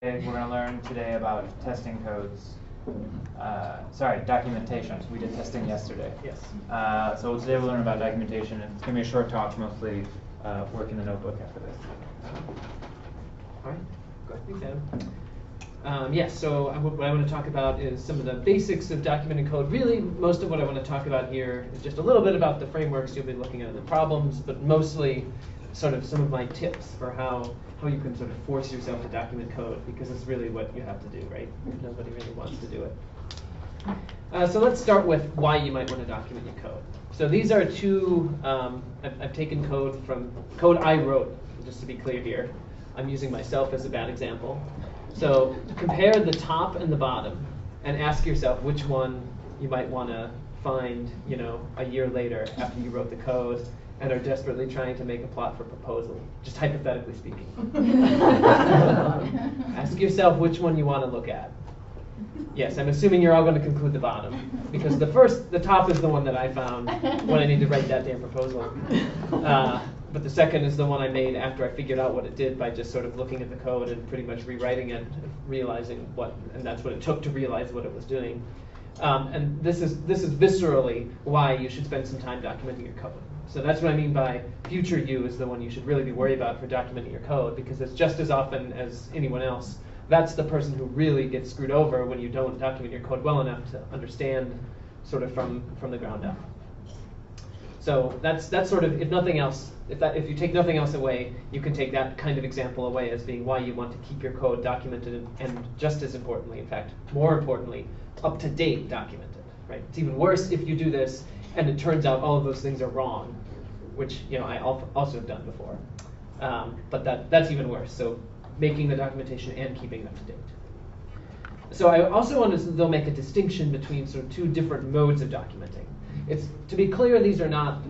We're going to learn today about testing codes. Sorry, documentation. We did testing yesterday. Yes. So today we'll learn about documentation. It's going to be a short talk, mostly work in the notebook after this. All right. Go ahead, Sam. Yes, so what I want to talk about is some of the basics of documented code. Really, most of what I want to talk about here is just a little bit about the frameworks you'll be looking at, the problems, but mostly sort of some of my tips for how you can sort of force yourself to document code, because it's really what you have to do, right? Nobody really wants to do it. So let's start with why you might want to document your code. So these are two, I've taken code from code I wrote, just to be clear here. I'm using myself as a bad example. So compare the top and the bottom and ask yourself which one you might want to find, a year later after you wrote the code and are desperately trying to make a plot for proposal, just hypothetically speaking. Ask yourself which one you want to look at. Yes, I'm assuming you're all going to conclude the bottom, because the top is the one that I found when I need to write that damn proposal. But the second is the one I made after I figured out what it did by just sort of looking at the code and pretty much rewriting it, realizing and that's what it took to realize what it was doing. And this is viscerally why you should spend some time documenting your code. So that's what I mean by future you is the one you should really be worried about for documenting your code, because it's just as often as anyone else. That's the person who really gets screwed over when you don't document your code well enough to understand sort of from the ground up. So that's sort of, if nothing else, if you take nothing else away, you can take that kind of example away as being why you want to keep your code documented and just as importantly, in fact, more importantly, up to date documented, right? It's even worse if you do this and it turns out all of those things are wrong, which I also have done before. But that's even worse. So making the documentation and keeping it up to date. So I also want to though make a distinction between sort of two different modes of documenting. To be clear, these are not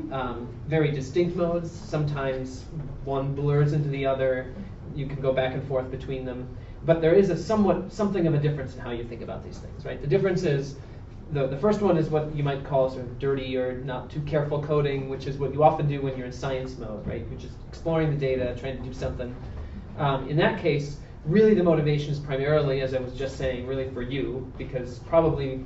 very distinct modes. Sometimes one blurs into the other. You can go back and forth between them. But there is something of a difference in how you think about these things, right? The difference is the first one is what you might call sort of dirty or not too careful coding, which is what you often do when you're in science mode, right? You're just exploring the data, trying to do something. In that case, really the motivation is primarily, as I was just saying, really for you, because probably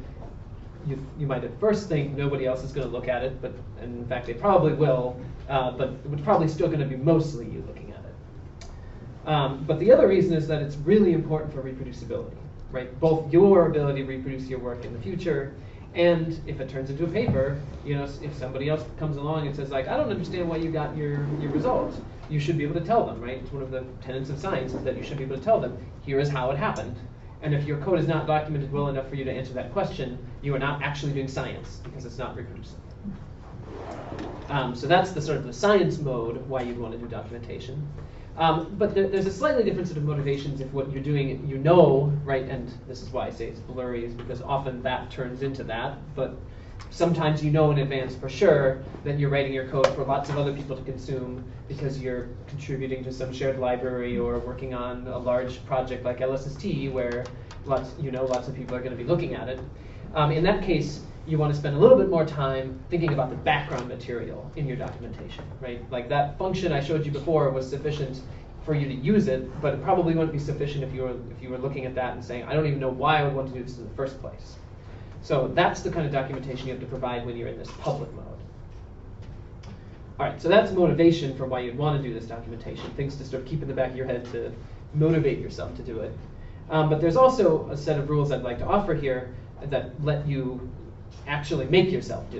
you might at first think nobody else is going to look at it, and in fact they probably will, but it's probably still going to be mostly you looking at it. But the other reason is that it's really important for reproducibility, right? Both your ability to reproduce your work in the future, and if it turns into a paper, if somebody else comes along and says, like, I don't understand why you got your results, you should be able to tell them, right? It's one of the tenets of science is that you should be able to tell them, here is how it happened. And if your code is not documented well enough for you to answer that question, you are not actually doing science because it's not reproducible. So that's the sort of the science mode why you'd want to do documentation. But there's a slightly different set of motivations if what you're doing, right? And this is why I say it's blurry, is because often that turns into that. But sometimes in advance for sure that you're writing your code for lots of other people to consume because you're contributing to some shared library or working on a large project like LSST where lots of people are going to be looking at it. In that case, you want to spend a little bit more time thinking about the background material in your documentation, right? Like that function I showed you before was sufficient for you to use it, but it probably wouldn't be sufficient if you were looking at that and saying, I don't even know why I would want to do this in the first place. So that's the kind of documentation you have to provide when you're in this public mode. All right, so that's motivation for why you'd want to do this documentation, things to sort of keep in the back of your head to motivate yourself to do it. But there's also a set of rules I'd like to offer here that let you actually make yourself do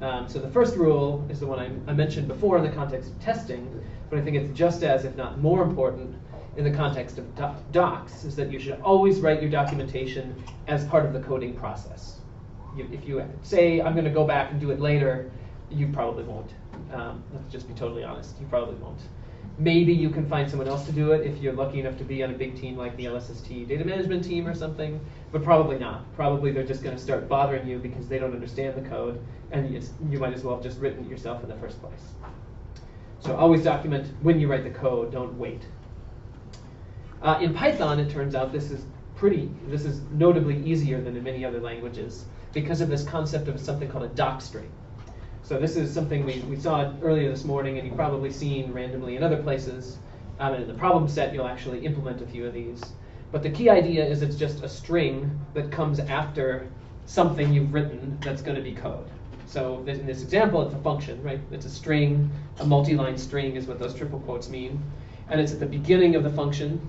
it. So the first rule is the one I mentioned before in the context of testing, but I think it's just as, if not more important, in the context of docs, is that you should always write your documentation as part of the coding process. If you say, I'm going to go back and do it later, you probably won't. Let's just be totally honest, you probably won't. Maybe you can find someone else to do it if you're lucky enough to be on a big team like the LSST data management team or something, but probably not. Probably they're just going to start bothering you because they don't understand the code, and you might as well have just written it yourself in the first place. So always document when you write the code, don't wait. In Python, it turns out this is notably easier than in many other languages because of this concept of something called a docstring. So this is something we saw earlier this morning, and you've probably seen randomly in other places. And in the problem set, you'll actually implement a few of these. But the key idea is it's just a string that comes after something you've written that's going to be code. So in this example, it's a function, right? It's a string, a multi-line string is what those triple quotes mean. And it's at the beginning of the function.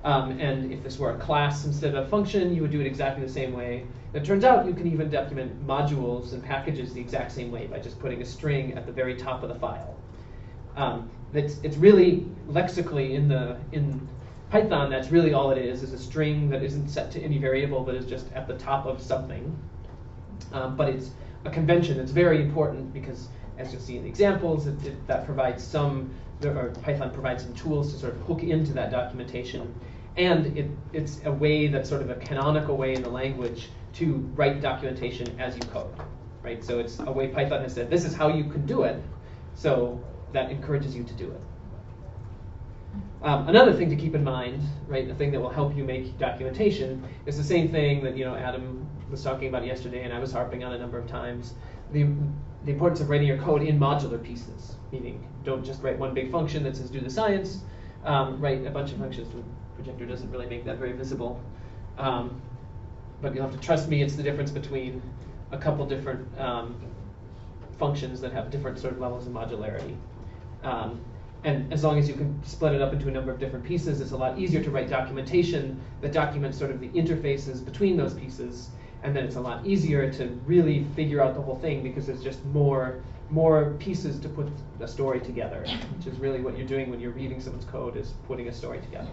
And if this were a class instead of a function, you would do it exactly the same way. And it turns out you can even document modules and packages the exact same way by just putting a string at the very top of the file. It's really lexically in Python, that's really all it is a string that isn't set to any variable, but is just at the top of something. But it's a convention. It's very important because, as you'll see in the examples, that provides Python provides some tools to sort of hook into that documentation. And it's a way that's sort of a canonical way in the language to write documentation as you code, right? So it's a way Python has said, this is how you can do it. So that encourages you to do it. Another thing to keep in mind, right, the thing that will help you make documentation is the same thing that Adam was talking about yesterday, and I was harping on a number of times. The importance of writing your code in modular pieces, meaning don't just write one big function that says do the science. Write a bunch of functions. The projector doesn't really make that very visible, but you'll have to trust me. It's the difference between a couple different functions that have different sort of levels of modularity. And as long as you can split it up into a number of different pieces, it's a lot easier to write documentation that documents sort of the interfaces between those pieces. And then it's a lot easier to really figure out the whole thing because there's just more pieces to put a story together, which is really what you're doing when you're reading someone's code, is putting a story together.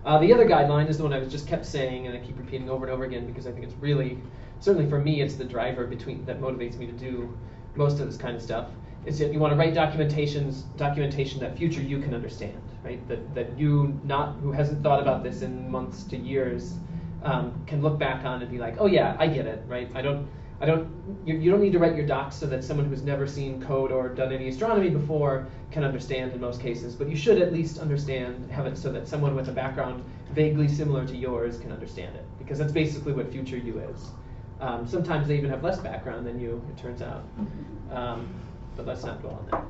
The other guideline is the one I just kept saying, and I keep repeating over and over again because I think it's really, certainly for me, it's the driver that motivates me to do most of this kind of stuff. Is that you want to write documentation that future you can understand, right? That you, who hasn't thought about this in months to years, can look back on and be like, oh yeah, I get it, right? You don't need to write your docs so that someone who's never seen code or done any astronomy before can understand in most cases, but you should at least have it so that someone with a background vaguely similar to yours can understand it, because that's basically what future you is. Sometimes they even have less background than you, it turns out. But let's not dwell on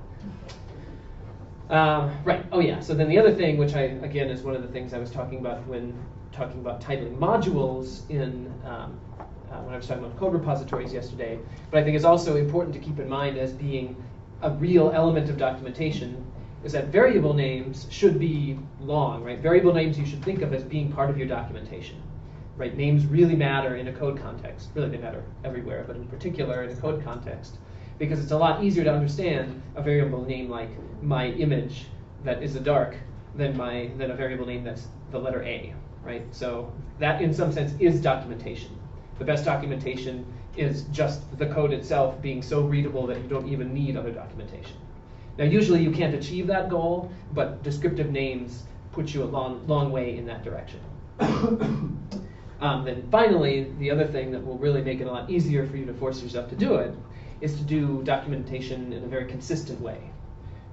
that. Right, oh yeah, so then the other thing, which again is one of the things I was talking about when talking about titling modules when I was talking about code repositories yesterday, but I think it's also important to keep in mind as being a real element of documentation, is that variable names should be long, right? Variable names you should think of as being part of your documentation, right? Names really matter in a code context. Really, they matter everywhere, but in particular in a code context, because it's a lot easier to understand a variable name like my image that is a dark than a variable name that's the letter A, right? So that in some sense is documentation. The best documentation is just the code itself being so readable that you don't even need other documentation. Now usually you can't achieve that goal, but descriptive names put you a long way in that direction. Then finally, the other thing that will really make it a lot easier for you to force yourself to do it is to do documentation in a very consistent way.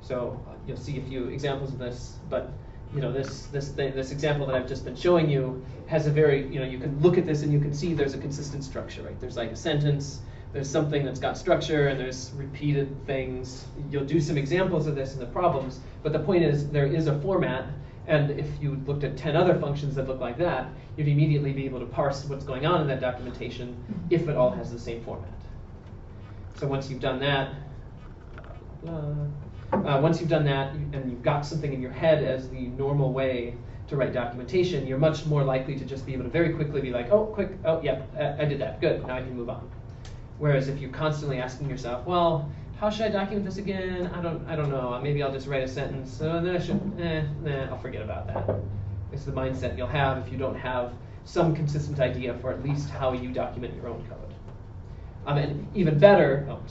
So you'll see a few examples of this, but this example that I've just been showing you has a very, you can look at this and you can see there's a consistent structure, right? There's like a sentence, there's something that's got structure, and there's repeated things. You'll do some examples of this in the problems, but the point is there is a format, and if you looked at 10 other functions that look like that, you'd immediately be able to parse what's going on in that documentation if it all has the same format. So once you've done that, and you've got something in your head as the normal way to write documentation, you're much more likely to just be able to very quickly be like, oh, yeah, I did that, good, now I can move on. Whereas if you're constantly asking yourself, well, how should I document this again? I don't know, maybe I'll just write a sentence, then I should, I'll forget about that. It's the mindset you'll have if you don't have some consistent idea for at least how you document your own code. And even better, wrong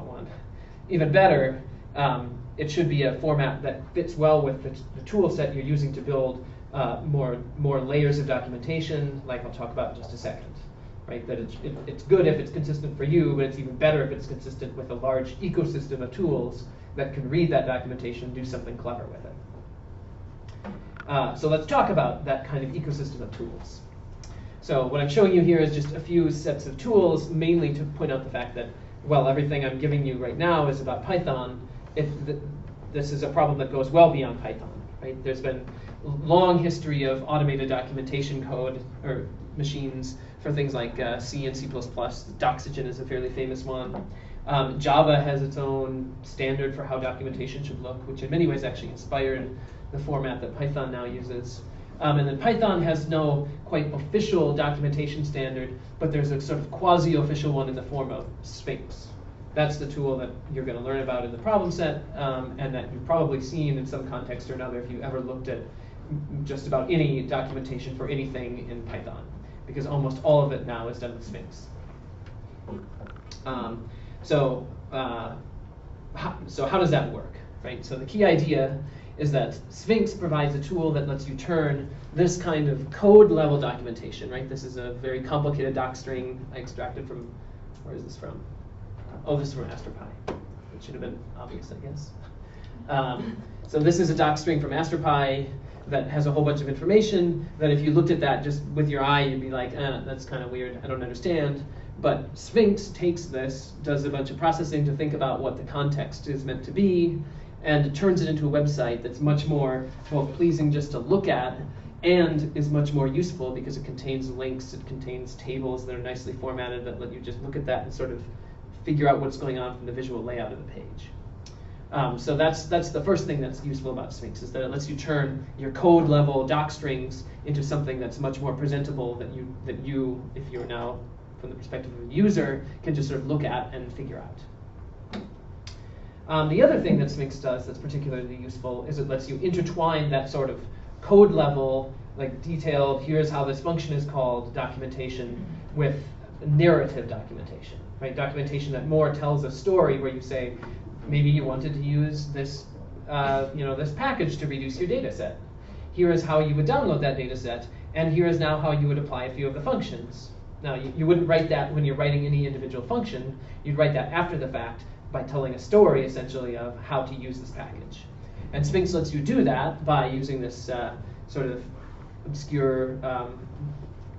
one. Even better, it should be a format that fits well with the tool set you're using to build more layers of documentation, like I'll talk about in just a second. Right? That it's good if it's consistent for you, but it's even better if it's consistent with a large ecosystem of tools that can read that documentation and do something clever with it. So let's talk about that kind of ecosystem of tools. So what I'm showing you here is just a few sets of tools, mainly to point out the fact that, well, everything I'm giving you right now is about Python. This is a problem that goes well beyond Python. right? There's been long history of automated documentation code or machines for things like C and C++. Docstring is a fairly famous one. Java has its own standard for how documentation should look, which in many ways actually inspired the format that Python now uses. And then Python has no quite official documentation standard, but there's a sort of quasi-official one in the form of Sphinx. That's the tool that you're going to learn about in the problem set, and that you've probably seen in some context or another if you ever looked at just about any documentation for anything in Python, because almost all of it now is done with Sphinx. So how does that work, right? So the key idea is that Sphinx provides a tool that lets you turn this kind of code-level documentation, right? This is a very complicated docstring I extracted from, where is this from? Oh, this is from AstroPy. It should have been obvious, I guess. So this is a docstring from AstroPy that has a whole bunch of information that if you looked at that just with your eye, you'd be like, that's kind of weird, I don't understand. But Sphinx takes this, does a bunch of processing to think about what the context is meant to be, and turns it into a website that's much more both pleasing just to look at and is much more useful because it contains links, it contains tables that are nicely formatted that let you just look at that and sort of figure out what's going on from the visual layout of the page. So that's the first thing that's useful about Sphinx, is that it lets you turn your code level doc strings into something that's much more presentable that you, if you're now from the perspective of a user, can just sort of look at and figure out. The other thing that Sphinx does that's particularly useful is it lets you intertwine that sort of code level, like detailed, here's how this function is called, documentation with narrative documentation, right? Documentation that more tells a story where you say, maybe you wanted to use this, this package to reduce your data set. Here is how you would download that data set, and here is now how you would apply a few of the functions. Now, you wouldn't write that when you're writing any individual function. You'd write that after the fact by telling a story, essentially, of how to use this package. And Sphinx lets you do that by using this sort of obscure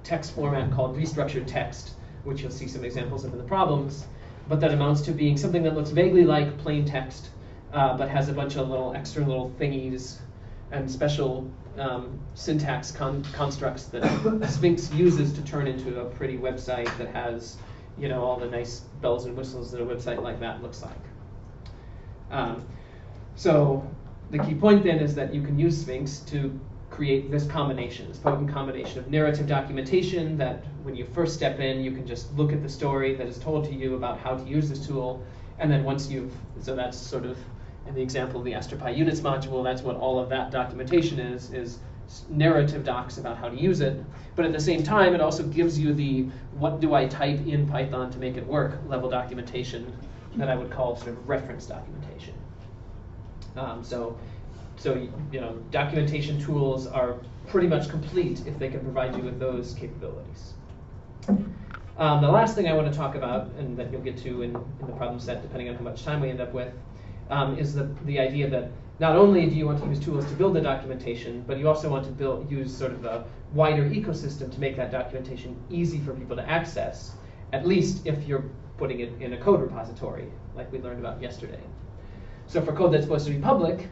text format called Restructured Text, which you'll see some examples of in the problems, but that amounts to being something that looks vaguely like plain text, but has a bunch of extra little thingies and special syntax constructs that Sphinx uses to turn into a pretty website that has, all the nice bells and whistles that a website like that looks like. So the key point then is that you can use Sphinx to create this combination, this potent combination of narrative documentation that when you first step in, you can just look at the story that is told to you about how to use this tool, and then once so that's sort of, in the example of the AstroPy units module, that's what all of that documentation is narrative docs about how to use it. But at the same time, it also gives you the what do I type in Python to make it work level documentation that I would call sort of reference documentation. So documentation tools are pretty much complete if they can provide you with those capabilities. The last thing I want to talk about, and that you'll get to in the problem set, depending on how much time we end up with, is the idea that not only do you want to use tools to build the documentation, but you also want to use sort of a wider ecosystem to make that documentation easy for people to access, at least if you're putting it in a code repository, like we learned about yesterday. So for code that's supposed to be public,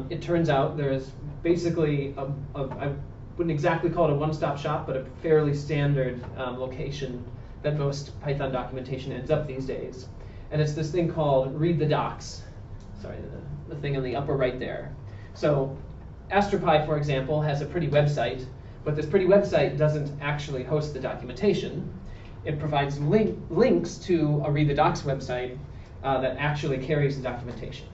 it turns out there's basically I wouldn't exactly call it a one-stop shop, but a fairly standard location that most Python documentation ends up these days. And it's this thing called read the docs. Sorry, the thing in the upper right there. So AstroPy, for example, has a pretty website, but this pretty website doesn't actually host the documentation. It provides links to a read the docs website that actually carries the documentation.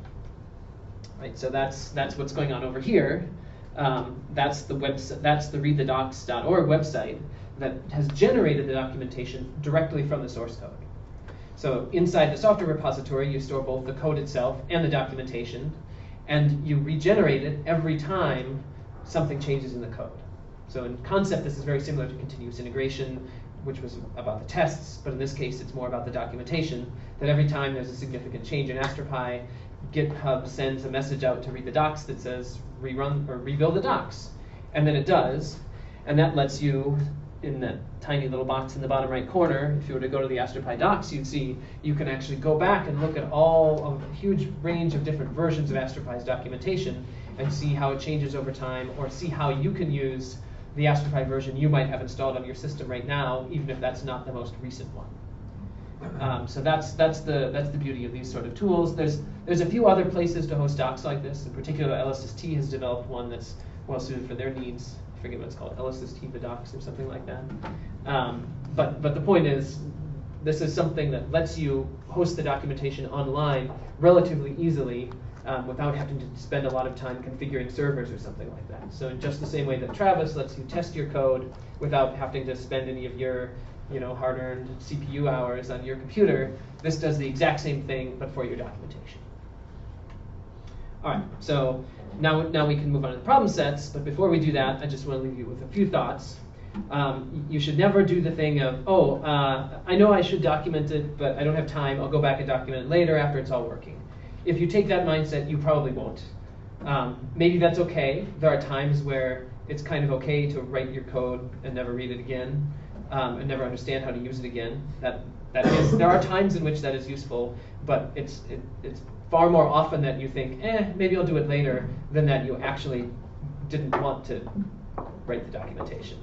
Right, so that's what's going on over here. That's the readthedocs.org website that has generated the documentation directly from the source code. So inside the software repository, you store both the code itself and the documentation, and you regenerate it every time something changes in the code. So in concept, this is very similar to continuous integration, which was about the tests, but in this case, it's more about the documentation, that every time there's a significant change in AstroPy, GitHub sends a message out to read the docs that says rerun or rebuild the docs. And then it does, and that lets you, in that tiny little box in the bottom right corner, if you were to go to the AstroPy docs, you'd see you can actually go back and look at all of a huge range of different versions of AstroPy's documentation and see how it changes over time, or see how you can use the AstroPi version you might have installed on your system right now, even if that's not the most recent one. So that's the beauty of these sort of tools. There's a few other places to host docs like this. In particular, LSST has developed one that's well suited for their needs. I forget what it's called, LSST the docs or something like that. But the point is, this is something that lets you host the documentation online relatively easily without having to spend a lot of time configuring servers or something like that. So in just the same way that Travis lets you test your code without having to spend any of your hard-earned CPU hours on your computer, this does the exact same thing, but for your documentation. All right, so now we can move on to the problem sets, but before we do that, I just want to leave you with a few thoughts. You should never do the thing of, I know I should document it, but I don't have time, I'll go back and document it later after it's all working. If you take that mindset, you probably won't. Maybe that's okay. There are times where it's kind of okay to write your code and never read it again, and never understand how to use it again. There are times in which that is useful, but it's far more often that you think, maybe I'll do it later, than that you actually didn't want to write the documentation.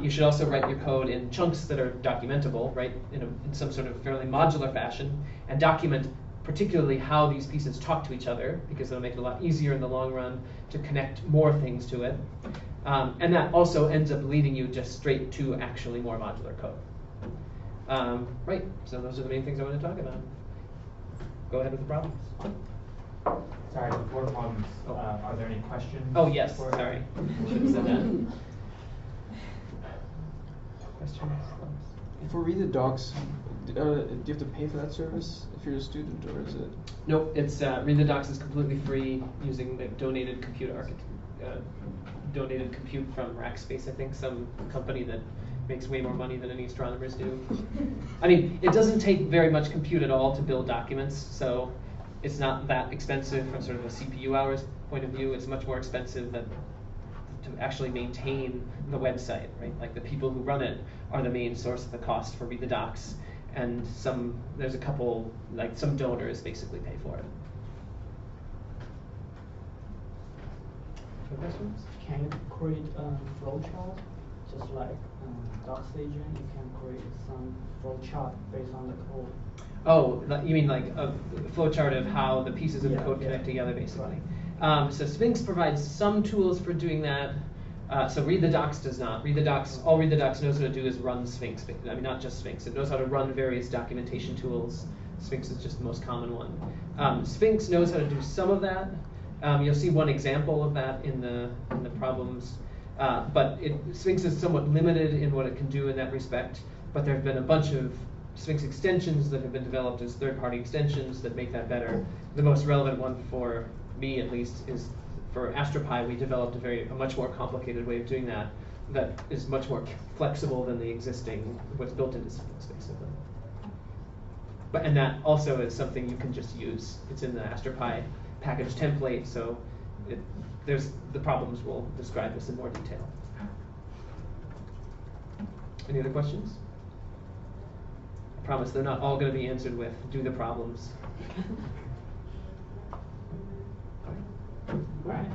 You should also write your code in chunks that are documentable, right, in some sort of fairly modular fashion, and document particularly how these pieces talk to each other, because it'll make it a lot easier in the long run to connect more things to it. And that also ends up leading you just straight to actually more modular code. Right, so those are the main things I want to talk about. Go ahead with the problems. Sorry, before problems, are there any questions? Oh, yes, sorry. Should have said that. Questions? For read the docs, do you have to pay for that service if you're a student, or is it? Nope, it's read the docs is completely free using the donated compute from Rackspace, I think, some company that makes way more money than any astronomers do. I mean, it doesn't take very much compute at all to build documents, so it's not that expensive from sort of a CPU hours point of view. It's much more expensive to actually maintain the website, right? Like the people who run it are the main source of the cost for read the docs, and there's a couple, like some donors basically pay for it. Questions? Can you create a flowchart, just like Docstring? You can create some flowchart based on the code. Oh, you mean like a flowchart of how the pieces of the code connect together, basically. So Sphinx provides some tools for doing that. So Read the Docs does not. All Read the Docs knows how to do is run Sphinx. I mean, not just Sphinx. It knows how to run various documentation tools. Sphinx is just the most common one. Sphinx knows how to do some of that. You'll see one example of that in the problems. But Sphinx is somewhat limited in what it can do in that respect. But there have been a bunch of Sphinx extensions that have been developed as third-party extensions that make that better. The most relevant one for me, at least, is for AstroPi. We developed a much more complicated way of doing that is much more flexible than the existing, what's built into Sphinx, basically. And that also is something you can just use. It's in the AstroPi package template, so the problems will describe this in more detail. Any other questions? I promise they're not all going to be answered with do the problems. All right.